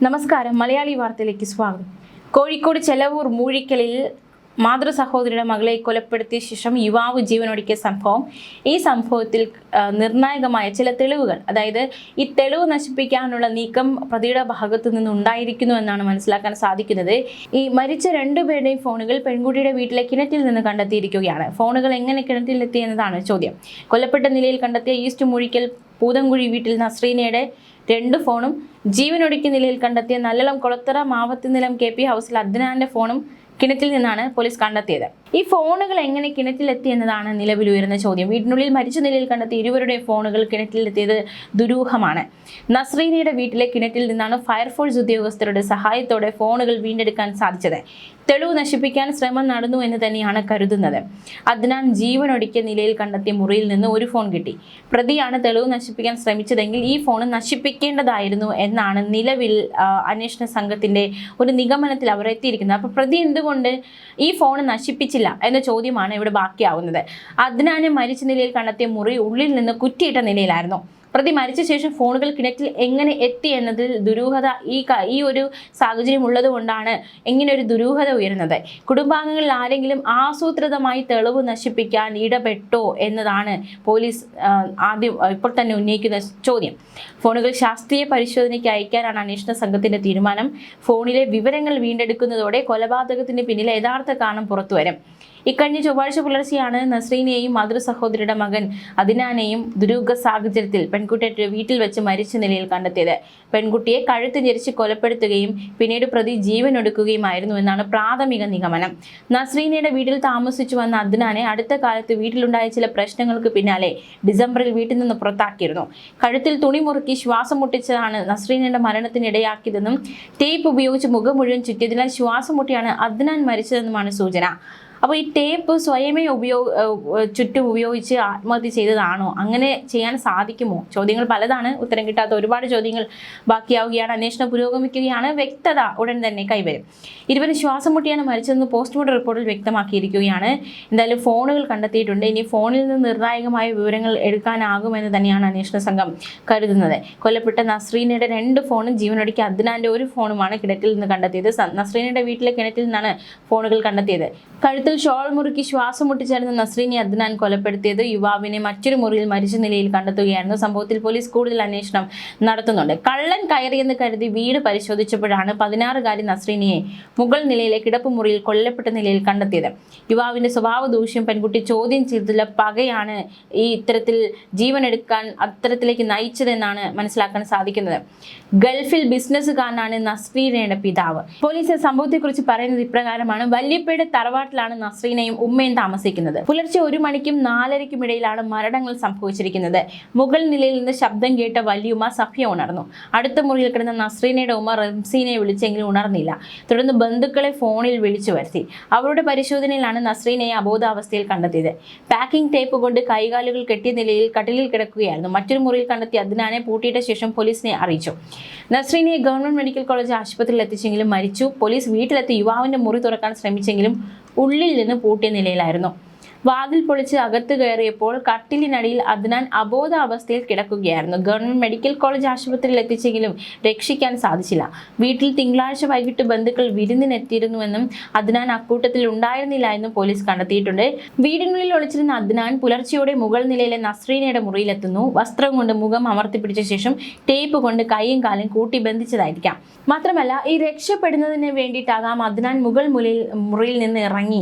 നമസ്കാരം. മലയാളി വാർത്തയിലേക്ക് സ്വാഗതം. കോഴിക്കോട് ചെലവൂർ മൂഴിക്കലിൽ മാതൃസഹോദരിയുടെ മകളെ കൊലപ്പെടുത്തിയ ശേഷം യുവാവ് ജീവനൊടുക്കിയ സംഭവം. ഈ സംഭവത്തിൽ നിർണായകമായ ചില തെളിവുകൾ, അതായത് ഈ തെളിവ് നശിപ്പിക്കാനുള്ള നീക്കം പ്രതിയുടെ ഭാഗത്തു നിന്നുണ്ടായിരിക്കുന്നു എന്നാണ് മനസ്സിലാക്കാൻ സാധിക്കുന്നത്. ഈ മരിച്ച രണ്ടുപേരുടെയും ഫോണുകൾ പെൺകുട്ടിയുടെ വീട്ടിലെ കിണറ്റിൽ നിന്ന് കണ്ടെത്തിയിരിക്കുകയാണ്. ഫോണുകൾ എങ്ങനെ കിണറ്റിലെത്തി എന്നതാണ് ചോദ്യം. കൊല്ലപ്പെട്ട നിലയിൽ കണ്ടെത്തിയ ഈസ്റ്റ് മൂഴിക്കൽ പൂതംകുഴി വീട്ടിൽ നസ്രീനയുടെ 2 ഫോണും ജീവനൊടുക്കിയ നിലയിൽ കണ്ടെത്തിയ നല്ലളം കൊളത്തറ മാവത്തിനിലം KP ഹൗസിൽ അദ്നാന്റെ ഫോണും കിണറ്റിൽ നിന്നാണ് പോലീസ് കണ്ടെത്തിയത്. ഈ ഫോണുകൾ എങ്ങനെ കിണറ്റിലെത്തി എന്നതാണ് നിലവിൽ ഉയർന്ന ചോദ്യം. വീടിനുള്ളിൽ മരിച്ച നിലയിൽ കണ്ടെത്തിയ ഇരുവരുടെയും ഫോണുകൾ കിണറ്റിലെത്തിയത് ദുരൂഹമാണ്. നസ്രീനയുടെ വീട്ടിലെ കിണറ്റിൽ നിന്നാണ് ഫയർഫോഴ്സ് ഉദ്യോഗസ്ഥരുടെ സഹായത്തോടെ ഫോണുകൾ വീണ്ടെടുക്കാൻ സാധിച്ചത്. തെളിവ് നശിപ്പിക്കാൻ ശ്രമം നടന്നു എന്ന് തന്നെയാണ് കരുതുന്നത്. അദ്നാൻ ജീവനൊടുക്കിയ നിലയിൽ കണ്ടെത്തിയ മുറിയിൽ നിന്ന് ഒരു ഫോൺ കിട്ടി. പ്രതിയാണ് തെളിവ് നശിപ്പിക്കാൻ ശ്രമിച്ചതെങ്കിൽ ഈ ഫോൺ നശിപ്പിക്കേണ്ടതായിരുന്നു എന്നാണ് നിലവിൽ അന്വേഷണ സംഘത്തിന്റെ ഒരു നിഗമനത്തിൽ അവർ എത്തിയിരിക്കുന്നത്. അപ്പൊ പ്രതി എന്തുകൊണ്ട് ഈ ഫോൺ നശിപ്പിച്ചില്ല എന്ന ചോദ്യമാണ് ഇവിടെ ബാക്കിയാവുന്നത്. അദ്നാനെ മരിച്ച നിലയിൽ കണ്ടെത്തിയ മുറി ഉള്ളിൽ നിന്ന് കുറ്റിയിട്ട നിലയിലായിരുന്നു. പ്രതി മരിച്ച ശേഷം ഫോണുകൾ കിണറ്റിൽ എങ്ങനെ എത്തി എന്നതിൽ ദുരൂഹത ഈ ഒരു സാഹചര്യം ഉള്ളത് കൊണ്ടാണ് ഇങ്ങനെ ഒരു ദുരൂഹത ഉയരുന്നത്. കുടുംബാംഗങ്ങളിൽ ആരെങ്കിലും ആസൂത്രിതമായി തെളിവ് നശിപ്പിക്കാൻ ഇടപെട്ടോ എന്നതാണ് പോലീസ് ഇപ്പോൾ തന്നെ ഉന്നയിക്കുന്ന ചോദ്യം. ഫോണുകൾ ശാസ്ത്രീയ പരിശോധനയ്ക്ക് അയക്കാനാണ് അന്വേഷണ സംഘത്തിന്റെ തീരുമാനം. ഫോണിലെ വിവരങ്ങൾ വീണ്ടെടുക്കുന്നതോടെ കൊലപാതകത്തിന് പിന്നിലെ യഥാർത്ഥ കാരണം പുറത്തുവരും. ഇക്കഴിഞ്ഞ ചൊവ്വാഴ്ച പുലർച്ചെയാണ് നസ്രീനയെയും മാതൃസഹോദരിയുടെ മകൻ അദ്നാനെയും ദുരൂഹ സാഹചര്യത്തിൽ പെൺകുട്ടിയുടെ വീട്ടിൽ വെച്ച് മരിച്ച നിലയിൽ കണ്ടെത്തിയത്. പെൺകുട്ടിയെ കഴുത്ത് ഞെരിച്ച് കൊലപ്പെടുത്തുകയും പിന്നീട് പ്രതി ജീവനൊടുക്കുകയുമായിരുന്നു എന്നാണ് പ്രാഥമിക നിഗമനം. നസ്രീനയുടെ വീട്ടിൽ താമസിച്ചു വന്ന അദ്നാനെ അടുത്ത കാലത്ത് വീട്ടിലുണ്ടായ ചില പ്രശ്നങ്ങൾക്ക് പിന്നാലെ ഡിസംബറിൽ വീട്ടിൽ നിന്ന് പുറത്താക്കിയിരുന്നു. കഴുത്തിൽ തുണി മുറുക്കി ശ്വാസം മുട്ടിച്ചതാണ് നസ്രീനയുടെ മരണത്തിനിടയാക്കിയതെന്നും ടേപ്പ് ഉപയോഗിച്ച് മുഖം മുഴുവൻ ചുറ്റിയതിനാൽ ശ്വാസം മുട്ടിയാണ് അദ്നാൻ മരിച്ചതെന്നുമാണ് സൂചന. അപ്പോൾ ഈ ടേപ്പ് സ്വയമേ ചുറ്റും ഉപയോഗിച്ച് ആത്മഹത്യ ചെയ്തതാണോ? അങ്ങനെ ചെയ്യാൻ സാധിക്കുമോ? ചോദ്യങ്ങൾ പലതാണ്. ഉത്തരം കിട്ടാത്ത ഒരുപാട് ചോദ്യങ്ങൾ ബാക്കിയാവുകയാണ്. അന്വേഷണം പുരോഗമിക്കുകയാണ്. വ്യക്തത ഉടൻ തന്നെ കൈവരും. ഇരുവരും ശ്വാസം മുട്ടിയാണ് മരിച്ചതെന്ന് പോസ്റ്റ്മോർട്ടം റിപ്പോർട്ടിൽ വ്യക്തമാക്കിയിരിക്കുകയാണ്. എന്തായാലും ഫോണുകൾ കണ്ടെത്തിയിട്ടുണ്ട്. ഇനി ഫോണിൽ നിന്ന് നിർണായകമായ വിവരങ്ങൾ എടുക്കാനാകുമെന്ന് തന്നെയാണ് അന്വേഷണ സംഘം കരുതുന്നത്. കൊല്ലപ്പെട്ട നസ്രീനയുടെ 2 ഫോണും ജീവനൊടുക്കിയ അദ്നാന്റെ 1 ഫോണുമാണ് കിണറ്റിൽ നിന്ന് കണ്ടെത്തിയത്. നസ്രീനയുടെ വീട്ടിലെ കിണറ്റിൽ നിന്നാണ് ഫോണുകൾ കണ്ടെത്തിയത്. കഴുത്തിൽ ഷോൾ മുറുക്കി ശ്വാസം മുട്ടിച്ചേർന്ന നസ്രീനെ അദ്നാൻ കൊലപ്പെടുത്തിയത്. യുവാവിനെ മറ്റൊരു മുറിയിൽ മരിച്ച നിലയിൽ കണ്ടെത്തുകയായിരുന്നു. സംഭവത്തിൽ പോലീസ് കൂടുതൽ അന്വേഷണം നടത്തുന്നുണ്ട്. കള്ളൻ കയറിയെന്ന് കരുതി വീട് പരിശോധിച്ചപ്പോഴാണ് 16-കാരി നസ്രീനയെ മുകൾ നിലയിലെ കിടപ്പുമുറിയിൽ കൊല്ലപ്പെട്ട നിലയിൽ കണ്ടെത്തിയത്. യുവാവിന്റെ സ്വഭാവ ദൂഷ്യം പെൺകുട്ടി ചോദ്യം ചെയ്തുള്ള പകയാണ് ഈ ഇത്തരത്തിൽ ജീവനെടുക്കാൻ അത്തരത്തിലേക്ക് നയിച്ചതെന്നാണ് മനസ്സിലാക്കാൻ സാധിക്കുന്നത്. ഗൾഫിൽ ബിസിനസ്സുകാരനാണ് നസ്രീനയുടെ പിതാവ്. പോലീസ് സംഭവത്തെക്കുറിച്ച് പറയുന്നത് ഇപ്രകാരമാണ്. വല്യപ്പയുടെ തറവാട്ടിലാണ് നസ്രീനയും ഉമ്മയും താമസിക്കുന്നത്. പുലർച്ചെ 1 മണിക്കും 4:30ക്കും ഇടയിലാണ് മരണങ്ങൾ സംഭവിച്ചിരിക്കുന്നത്. മുകൾ നിലയിൽ നിന്ന് ശബ്ദം കേട്ട വല്യുമ്മ സഫിയ ഉണർന്നു. അടുത്ത മുറിയിൽ കിടന്ന നസ്രീനയുടെ ഉമ്മ റംസീനെ വിളിച്ചെങ്കിലും ഉണർന്നില്ല. തുടർന്ന് ബന്ധുക്കളെ ഫോണിൽ വിളിച്ചു വരുത്തി. അവരുടെ പരിശോധനയിലാണ് നസ്രീനയെ അബോധാവസ്ഥയിൽ കണ്ടെത്തിയത്. പാക്കിംഗ് ടേപ്പ് കൊണ്ട് കൈകാലുകൾ കെട്ടിയ നിലയിൽ കട്ടിലിൽ കിടക്കുകയായിരുന്നു. മറ്റൊരു മുറിയിൽ കണ്ടെത്തിയ അദ്നാനെ പൂട്ടിയിട്ട ശേഷം പോലീസിനെ അറിയിച്ചു. നസ്രീനയെ ഗവൺമെന്റ് മെഡിക്കൽ കോളേജ് ആശുപത്രിയിൽ എത്തിച്ചെങ്കിലും മരിച്ചു. പോലീസ് വീട്ടിലെത്തി യുവാവിന്റെ മുറി തുറക്കാൻ ശ്രമിച്ചെങ്കിലും ഉള്ളിൽ നിന്ന് പൂട്ടിയ നിലയിലായിരുന്നു. വാതിൽ പൊളിച്ച് അകത്ത് കയറിയപ്പോൾ കട്ടിലിനടിയിൽ അദ്നാൻ അബോധാവസ്ഥയിൽ കിടക്കുകയായിരുന്നു. ഗവൺമെന്റ് മെഡിക്കൽ കോളേജ് ആശുപത്രിയിൽ എത്തിച്ചെങ്കിലും രക്ഷിക്കാൻ സാധിച്ചില്ല. വീട്ടിൽ തിങ്കളാഴ്ച വൈകിട്ട് ബന്ധുക്കൾ വിരുന്നിനെത്തിയിരുന്നുവെന്നും അദ്നാൻ അക്കൂട്ടത്തിൽ ഉണ്ടായിരുന്നില്ല എന്നും പോലീസ് കണ്ടെത്തിയിട്ടുണ്ട്. വീടിനുള്ളിൽ ഒളിച്ചിരുന്ന അദ്നാൻ പുലർച്ചയോടെ മുകൾ നിലയിലെ നസ്രീനയുടെ മുറിയിലെത്തുന്നു. വസ്ത്രം കൊണ്ട് മുഖം അമർത്തിപ്പിടിച്ച ശേഷം ടേപ്പ് കൊണ്ട് കൈയും കാലും കൂട്ടി ബന്ധിച്ചതായിരിക്കാം. മാത്രമല്ല, ഈ രക്ഷപ്പെടുന്നതിന് വേണ്ടിയിട്ടാകാം അദ്നാൻ മുകൾ മുറിയിൽ നിന്ന് ഇറങ്ങി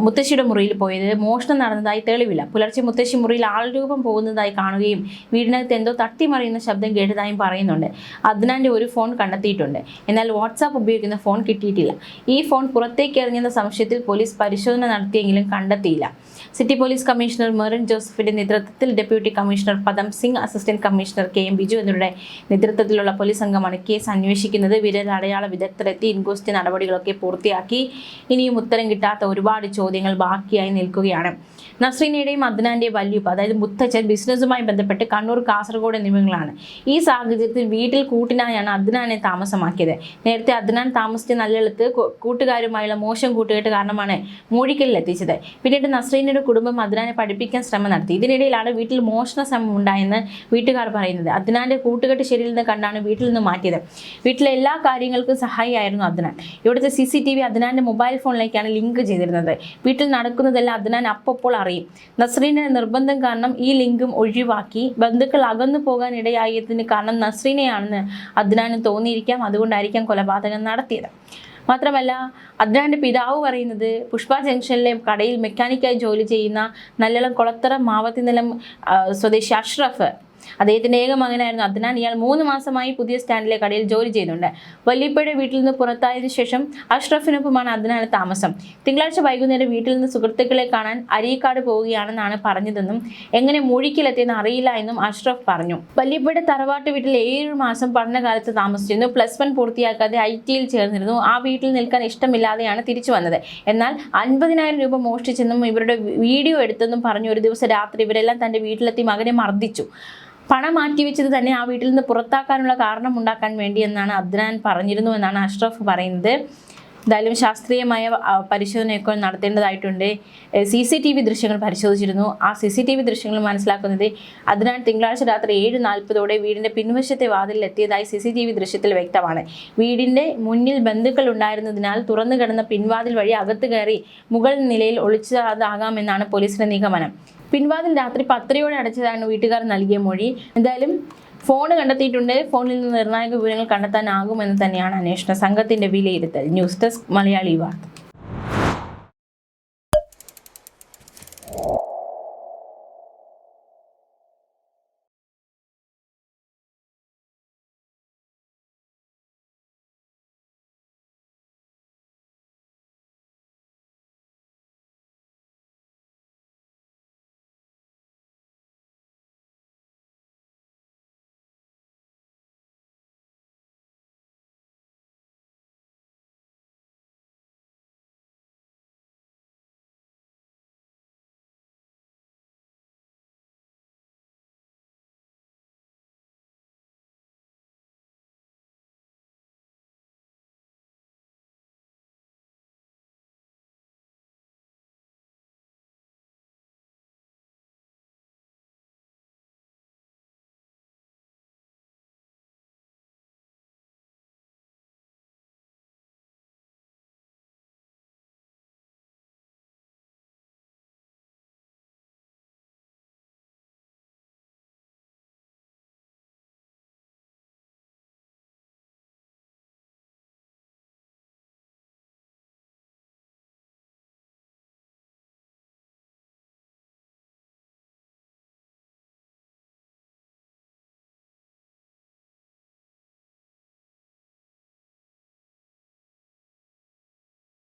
മുത്തശ്ശിയുടെ മുറിയിൽ പോയത്. മോഷണം നടന്നതായി തെളിവില്ല. പുലർച്ചെ മുത്തശ്ശി മുറിയിൽ ആൾരൂപം പോകുന്നതായി കാണുകയും വീടിനകത്ത് എന്തോ തട്ടിമറിയുന്ന ശബ്ദം കേട്ടതായും പറയുന്നുണ്ട്. അദ്നാന്റെ 1 ഫോൺ കണ്ടെത്തിയിട്ടുണ്ട്. എന്നാൽ വാട്സാപ്പ് ഉപയോഗിക്കുന്ന ഫോൺ കിട്ടിയിട്ടില്ല. ഈ ഫോൺ പുറത്തേക്ക് എറിഞ്ഞെന്ന സംശയത്തിൽ പോലീസ് പരിശോധന നടത്തിയെങ്കിലും കണ്ടെത്തിയില്ല. സിറ്റി പോലീസ് കമ്മീഷണർ മെറിൻ ജോസഫിന്റെ നേതൃത്വത്തിൽ ഡെപ്യൂട്ടി കമ്മീഷണർ പദം Singh, assistant commissioner KM Biju എന്നിവരുടെ നേതൃത്വത്തിലുള്ള പോലീസ് സംഘമാണ് കേസ് അന്വേഷിക്കുന്നത്. വിരലടയാള വിദഗ്ധരെത്തി ഇൻക്വസ്റ്റ് നടപടികളൊക്കെ പൂർത്തിയാക്കി. ഇനിയും ഉത്തരം കിട്ടാത്ത ഒരുപാട് ചോദ്യങ്ങൾ ബാക്കിയായി നിൽക്കുകയാണ്. നസ്രീനയുടെയും അദ്നാന്റെയും വല്യുപ്പ അതായത് മുത്തച്ഛൻ ബിസിനസ്സുമായി ബന്ധപ്പെട്ട് കണ്ണൂർ, കാസർഗോഡ് എന്നിവിടങ്ങളാണ്. ഈ സാഹചര്യത്തിൽ വീട്ടിൽ കൂട്ടിനായാണ് അദ്നാനെ താമസമാക്കിയത്. നേരത്തെ അദ്നാൻ താമസിച്ച നല്ലളത്ത് കൂട്ടുകാരുമായുള്ള മോശം കൂട്ടുകെട്ട് കാരണമാണ് മൂഴിക്കലിൽ എത്തിച്ചത്. പിന്നീട് നസ്രീനയുടെ കുടുംബം അദ്നാനെ പഠിപ്പിക്കാൻ ശ്രമം നടത്തി. ഇതിനിടയിലാണ് വീട്ടിൽ മോഷണ ശ്രമം ഉണ്ടായെന്ന് വീട്ടുകാർ പറയുന്നത്. അദ്നാന്റെ കൂട്ടുകെട്ട് ശരിയില്ലെന്ന് കണ്ടാണ് വീട്ടിൽ നിന്ന് മാറ്റിയത്. വീട്ടിലെ എല്ലാ കാര്യങ്ങൾക്കും സഹായിയായിരുന്നു അദ്നാൻ. ഇവിടുത്തെ CCTV അദ്നാന്റെ മൊബൈൽ ഫോണിലേക്കാണ് ലിങ്ക് ചെയ്തിരുന്നത്. വീട്ടിൽ നടക്കുന്നതെല്ലാം അദ്നാൻ അപ്പോൾ അറിയും. നസ്രീനയുടെ നിർബന്ധം കാരണം ഈ ലിങ്കും ഒഴിവാക്കി. ബന്ധുക്കൾ അകന്നു പോകാൻ ഇടയായതിന് കാരണം നസ്രീനയാണെന്ന് അദ്നാന് തോന്നിയിരിക്കാം. അതുകൊണ്ടായിരിക്കാം കൊലപാതകം നടത്തിയത്. മാത്രമല്ല, അദ്നാന്റെ പിതാവ് പറയുന്നത് പുഷ്പ ജംഗ്ഷനിലെ കടയിൽ മെക്കാനിക്കായി ജോലി ചെയ്യുന്ന നല്ലളം കൊളത്തറ മാവത്തിനിലം സ്വദേശി അഷ്റഫ്, അദ്ദേഹത്തിന്റെ ഏക മകനായിരുന്നു അദ്നാൻ. ഇയാൾ 3 മാസമായി പുതിയ സ്റ്റാൻഡിലെ കടയിൽ ജോലി ചെയ്യുന്നുണ്ട്. വല്യപ്പയുടെ വീട്ടിൽ നിന്ന് പുറത്തായതിനു ശേഷം അഷ്റഫിനൊപ്പമാണ് അദ്നാന് താമസം. തിങ്കളാഴ്ച വൈകുന്നേരം വീട്ടിൽ നിന്ന് സുഹൃത്തുക്കളെ കാണാൻ അരീക്കാട് പോവുകയാണെന്നാണ് പറഞ്ഞതെന്നും എങ്ങനെ മൂഴിക്കിലെത്തിയെന്ന് അറിയില്ല എന്നും അഷ്റഫ് പറഞ്ഞു. വല്യപ്പയുടെ തറവാട്ട് വീട്ടിൽ 7 മാസം പഠനകാലത്ത് താമസിച്ചിരുന്നു. +1 പൂർത്തിയാക്കാതെ IT-യിൽ ചേർന്നിരുന്നു. ആ വീട്ടിൽ നിൽക്കാൻ ഇഷ്ടമില്ലാതെയാണ് തിരിച്ചു വന്നത്. എന്നാൽ 50,000 രൂപ മോഷ്ടിച്ചെന്നും ഇവരുടെ വീഡിയോ എടുത്തെന്നും പറഞ്ഞു ഒരു ദിവസം രാത്രി ഇവരെല്ലാം തന്റെ വീട്ടിലെത്തി മകനെ മർദ്ദിച്ചു. പണം മാറ്റിവെച്ചത് തന്നെ ആ വീട്ടിൽ നിന്ന് പുറത്താക്കാനുള്ള കാരണം ഉണ്ടാക്കാൻ വേണ്ടി എന്നാണ് അദ്നാൻ പറഞ്ഞിരുന്നു എന്നാണ് അഷ്റഫ് പറയുന്നത്. എന്തായാലും ശാസ്ത്രീയമായ പരിശോധനയൊക്കെ നടത്തേണ്ടതായിട്ടുണ്ട്. CCTV ദൃശ്യങ്ങൾ പരിശോധിച്ചിരുന്നു. ആ CCTV ദൃശ്യങ്ങൾ മനസ്സിലാക്കുന്നത് അദ്നാൻ തിങ്കളാഴ്ച രാത്രി 7:40 വീടിന്റെ പിൻവശത്തെ വാതിലിൽ എത്തിയതായി CCTV ദൃശ്യത്തിൽ വ്യക്തമാണ്. വീടിന്റെ മുന്നിൽ ബന്ധുക്കൾ ഉണ്ടായിരുന്നതിനാൽ തുറന്നു കിടന്ന പിൻവാതിൽ വഴി അകത്ത് കയറി മുകൾ നിലയിൽ ഒളിച്ചതാകാമെന്നാണ് പോലീസിന്റെ നിഗമനം. പിൻവാതിൽ രാത്രി 10:00 അടച്ചതാണ് വീട്ടുകാർ നൽകിയ മൊഴി. എന്തായാലും ഫോൺ കണ്ടെത്തിയിട്ടുണ്ട്. ഫോണിൽ നിന്ന് നിർണായക വിവരങ്ങൾ കണ്ടെത്താനാകുമെന്ന് തന്നെയാണ് അന്വേഷണ സംഘത്തിന്റെ വിലയിരുത്തൽ. ന്യൂസ് ഡെസ്ക് മലയാളി വാർത്ത.